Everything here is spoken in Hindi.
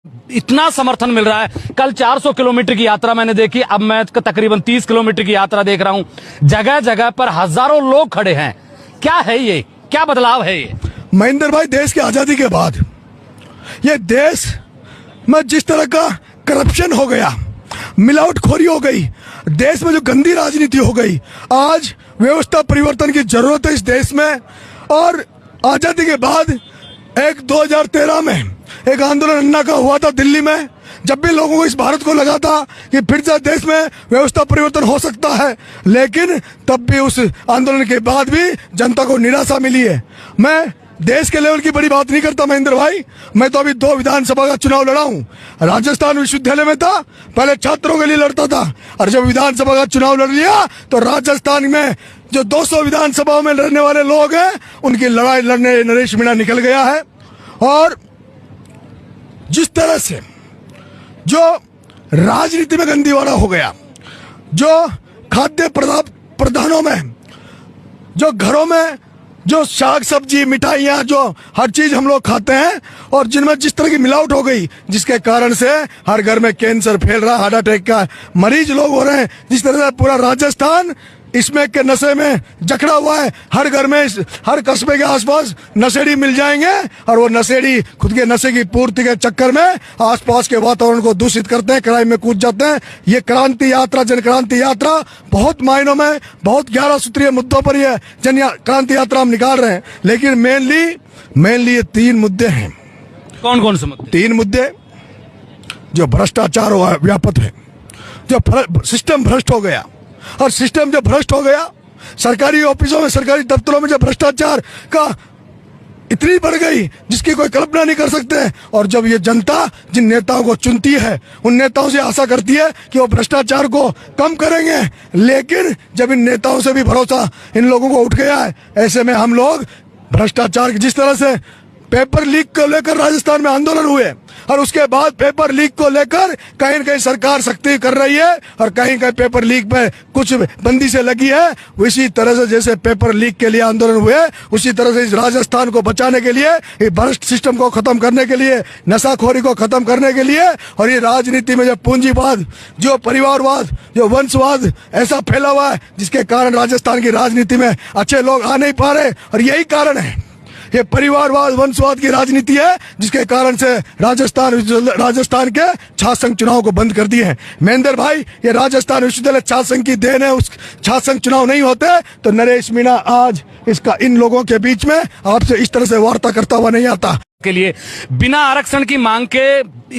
इतना समर्थन मिल रहा है। कल 400 किलोमीटर की यात्रा मैंने देखी, अब मैं तकरीबन 30 किलोमीटर की यात्रा देख रहा हूं। जगह जगह पर हजारों लोग खड़े हैं। क्या है ये, क्या बदलाव है ये? महेंद्र भाई, देश की आजादी के बाद ये देश में जिस तरह का करप्शन हो गया, मिलावटखोरी हो गई, देश में जो गंदी राजनीति हो गई, आज व्यवस्था परिवर्तन की जरूरत है इस देश में। और आजादी के बाद 2013 में एक आंदोलन अन्ना का हुआ था दिल्ली में, जब भी लोगों को इस भारत को लगा था कि फिर से देश में व्यवस्था परिवर्तन हो सकता है, लेकिन तब भी उस आंदोलन के बाद भी जनता को निराशा मिली है। मैं देश के लेवल की बड़ी बात नहीं करता महेंद्र भाई, मैं तो अभी 2 विधानसभा का चुनाव लड़ा हूं। राजस्थान विश्वविद्यालय में था, पहले छात्रों के लिए लड़ता था, और जब विधानसभा का चुनाव लड़ लिया तो राजस्थान में जो 200 विधानसभाओं में लड़ने वाले लोग हैं, उनकी लड़ाई लड़ने नरेश मीणा निकल गया है। और जिस तरह से जो राजनीति में गंदीवाड़ा हो गया, जो खाद्य पदार्थों में, जो घरों में जो साग सब्जी मिठाइयाँ, जो हर चीज हम लोग खाते हैं, और जिनमें जिस तरह की मिलावट हो गई, जिसके कारण से हर घर में कैंसर फैल रहा है, हार्ट अटैक का मरीज लोग हो रहे हैं। जिस तरह से पूरा राजस्थान इसमें के नशे में जकड़ा हुआ है, हर घर में, हर कस्बे के आसपास नशेड़ी मिल जाएंगे, और वो नशेड़ी खुद के नशे की पूर्ति के चक्कर में आसपास के वातावरण को दूषित करते हैं, क्राइम में कूद जाते हैं। ये क्रांति यात्रा, जन क्रांति यात्रा बहुत मायनों में, बहुत 11 सूत्रीय मुद्दों पर यह जन क्रांति यात्रा हम निकाल रहे हैं। लेकिन मेनली ये 3 मुद्दे हैं। कौन कौन से मुद्दे? 3 मुद्दे। जो भ्रष्टाचार व्यापक है, जो सिस्टम भ्रष्ट हो गया, और सिस्टम जब भ्रष्ट हो गया, सरकारी ऑफिसों में, सरकारी दफ्तरों में जब भ्रष्टाचार का इतनी बढ़ गई जिसकी कोई कल्पना नहीं कर सकते। और जब ये जनता जिन नेताओं को चुनती है, उन नेताओं से आशा करती है कि वो भ्रष्टाचार को कम करेंगे, लेकिन जब इन नेताओं से भी भरोसा इन लोगों को उठ गया है, ऐसे में हम लोग भ्रष्टाचार, जिस तरह से पेपर लीक को लेकर राजस्थान में आंदोलन हुए, और उसके बाद पेपर लीक को लेकर कहीं न कहीं सरकार सख्ती कर रही है, और कहीं कहीं पेपर लीक पे कुछ बंदी से लगी है। उसी तरह से जैसे पेपर लीक के लिए आंदोलन हुए, उसी तरह से इस राजस्थान को बचाने के लिए, ये भ्रष्ट सिस्टम को खत्म करने के लिए, नशाखोरी को खत्म करने के लिए, और ये राजनीति में जो पूंजीवाद, जो परिवारवाद, जो वंशवाद ऐसा फैला हुआ है, जिसके कारण राजस्थान की राजनीति में अच्छे लोग आ नहीं पा रहे। और यही कारण है, ये परिवारवाद, वंशवाद की राजनीति है, जिसके कारण से राजस्थान के छात्र संघ चुनाव को बंद कर दिए हैं। महेंद्र भाई, ये राजस्थान विश्वविद्यालय छात्र संघ की देन है। उस छात्र संघ चुनाव नहीं होते तो नरेश मीणा आज इन लोगों के बीच में आपसे इस तरह से वार्ता करता हुआ नहीं आता। के लिए बिना आरक्षण की मांग के